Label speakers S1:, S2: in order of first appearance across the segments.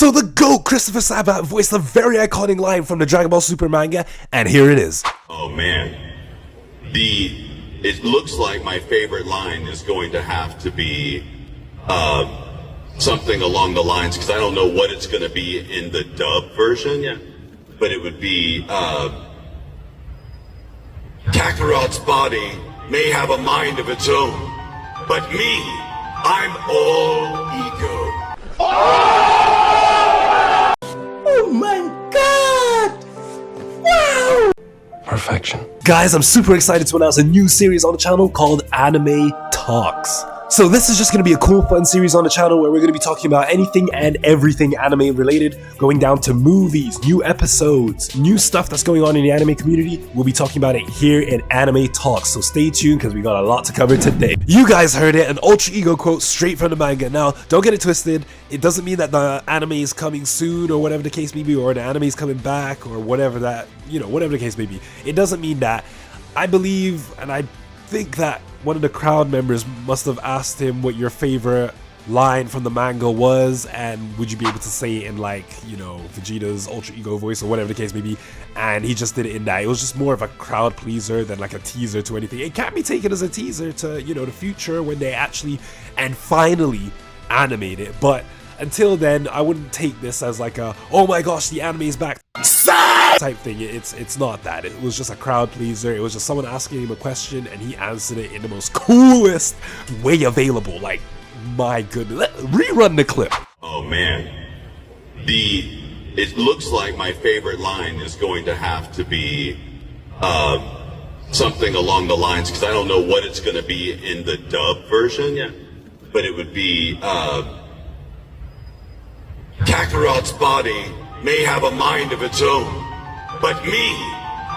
S1: So the GOAT, Christopher Sabat, voiced a very iconic line from the Dragon Ball Super manga, and here it is.
S2: Oh man, it looks like my favorite line is going to have to be something along the lines, because I don't know what it's going to be in the dub version, but it would be Kakarot's body may have a mind of its own, but me, I'm all ego.
S1: Oh my god! Wow! Perfection. Guys, I'm super excited to announce a new series on the channel called Anime Talks. So this is just going to be a cool fun series on the channel where we're going to be talking about anything and everything anime related, going down to movies, new episodes, new stuff that's going on in the anime community. We'll be talking about it here in Anime Talks, so stay tuned because we got a lot to cover today. You guys heard it, an Ultra Ego quote straight from the manga. Now, don't get it twisted, it doesn't mean that the anime is coming soon or whatever the case may be, or the anime is coming back or whatever that, whatever the case may be. It doesn't mean that. I believe, and I think that one of the crowd members must have asked him what your favorite line from the manga was, and would you be able to say it in, like, Vegeta's Ultra Ego voice or whatever the case may be, and he just did it in that. It was just more of a crowd pleaser than like a teaser to anything. It can't be taken as a teaser to, the future when they actually and finally animate it, but until then, I wouldn't take this as like a, oh my gosh, the anime is back type thing. It's not that. It was just a crowd pleaser. It was just someone asking him a question and he answered it in the most coolest way available. Like, my goodness. Rerun the clip.
S2: Oh man, it looks like my favorite line is going to have to be something along the lines, because I don't know what it's going to be in the dub version, but it would be Kakarot's body may have a mind of its own, but me,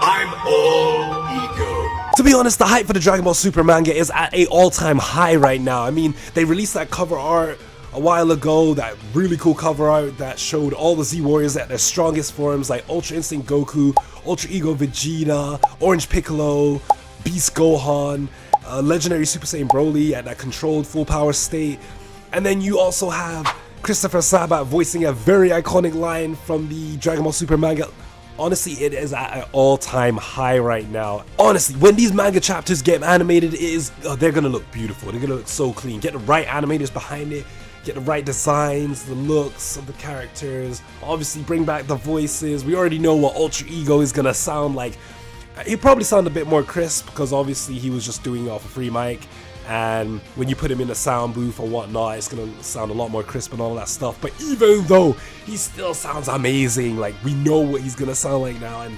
S2: I'm all ego.
S1: To be honest, the hype for the Dragon Ball Super manga is at an all-time high right now. I mean, they released that cover art a while ago, that really cool cover art that showed all the Z Warriors at their strongest forms, like Ultra Instinct Goku, Ultra Ego Vegeta, Orange Piccolo, Beast Gohan, Legendary Super Saiyan Broly at that controlled full power state. And then you also have Christopher Sabat voicing a very iconic line from the Dragon Ball Super manga. Honestly, it is at an all-time high right now. Honestly, when these manga chapters get animated, they're gonna look beautiful. They're gonna look so clean. Get the right animators behind it, get the right designs, the looks of the characters. Obviously, bring back the voices. We already know what Ultra Ego is gonna sound like. He'll probably sound a bit more crisp because obviously he was just doing it off a free mic. And when you put him in a sound booth or whatnot, it's gonna sound a lot more crisp and all that stuff. But even though he still sounds amazing, like, we know what he's gonna sound like now, and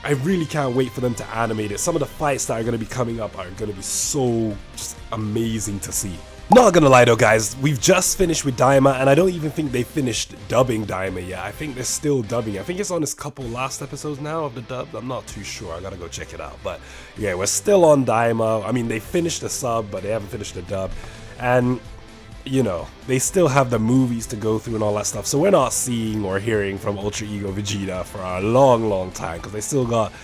S1: I really can't wait for them to animate it. Some of the fights that are gonna be coming up are gonna be so just amazing to see. Not gonna lie though, guys, we've just finished with Daima, and I don't even think they finished dubbing Daima yet. I think they're still dubbing. I think it's on this couple last episodes now of the dub. I'm not too sure. I gotta go check it out. But yeah, we're still on Daima. I mean, they finished the sub, but they haven't finished the dub. And, they still have the movies to go through and all that stuff. So we're not seeing or hearing from Ultra Ego Vegeta for a long, long time, because they still got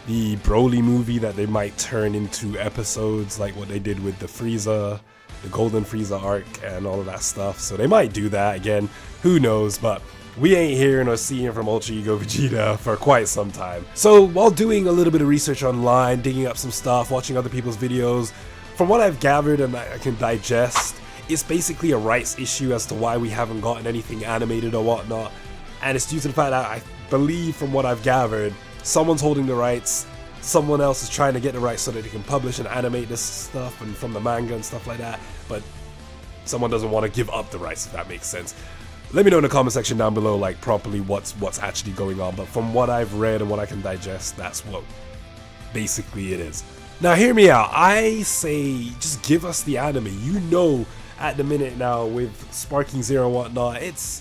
S1: the Broly movie that they might turn into episodes, like what they did with the Frieza, the Golden Frieza arc and all of that stuff. So they might do that again, who knows, but we ain't hearing or seeing from Ultra Ego Vegeta for quite some time. So while doing a little bit of research online, digging up some stuff, watching other people's videos, from what I've gathered and I can digest, it's basically a rights issue as to why we haven't gotten anything animated or whatnot. And it's due to the fact that I believe, from what I've gathered, someone's holding the rights, someone else is trying to get the rights so that they can publish and animate this stuff and from the manga and stuff like that, but someone doesn't want to give up the rights, if that makes sense. Let me know in the comment section down below, like, properly what's actually going on, but from what I've read and what I can digest, that's what basically it is. Now hear me out, I say just give us the anime. At the minute now with Sparking Zero and whatnot, it's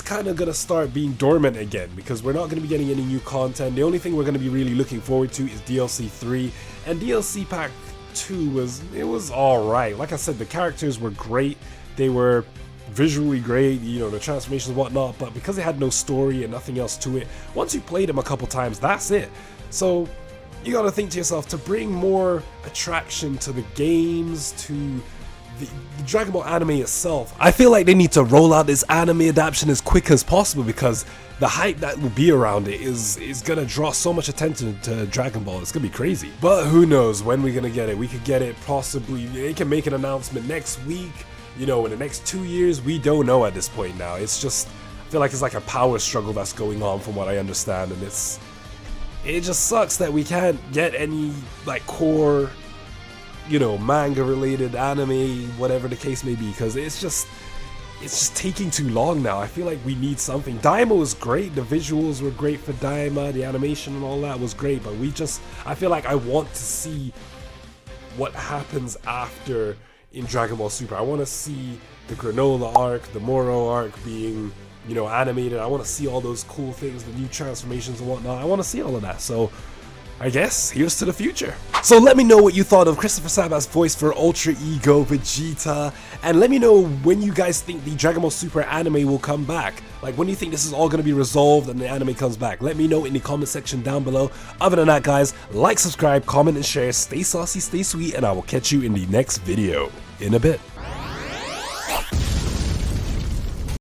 S1: kind of gonna start being dormant again, because we're not gonna be getting any new content. The only thing we're gonna be really looking forward to is DLC 3, and DLC Pack 2 was alright. Like I said, the characters were great, they were visually great, the transformations and whatnot, but because they had no story and nothing else to it, once you played them a couple times, that's it. So you gotta think to yourself, to bring more attraction to the games, to the Dragon Ball anime itself, I feel like they need to roll out this anime adaptation as quick as possible, because the hype that will be around it is gonna draw so much attention to Dragon Ball. It's gonna be crazy. But who knows when we're gonna get it. We could get it possibly, they can make an announcement next week, you know, in the next 2 years. We don't know at this point now. It's just, I feel like it's like a power struggle that's going on from what I understand, and it just sucks that we can't get any like core, you know, manga related anime, whatever the case may be, because it's just taking too long now. I feel like we need something. Daima was great, the visuals were great for Daima, the animation and all that was great, but I feel like I want to see what happens after in Dragon Ball Super. I want to see the Granola arc, the Moro arc being, you know, animated. I want to see all those cool things, the new transformations and whatnot. I want to see all of that, so I guess here's to the future. So let me know what you thought of Christopher Sabat's voice for Ultra Ego Vegeta, and let me know when you guys think the Dragon Ball Super anime will come back. Like, when do you think this is all going to be resolved and the anime comes back? Let me know in the comment section down below. Other than that, guys, like, subscribe, comment, and share. Stay saucy, stay sweet, and I will catch you in the next video in a bit.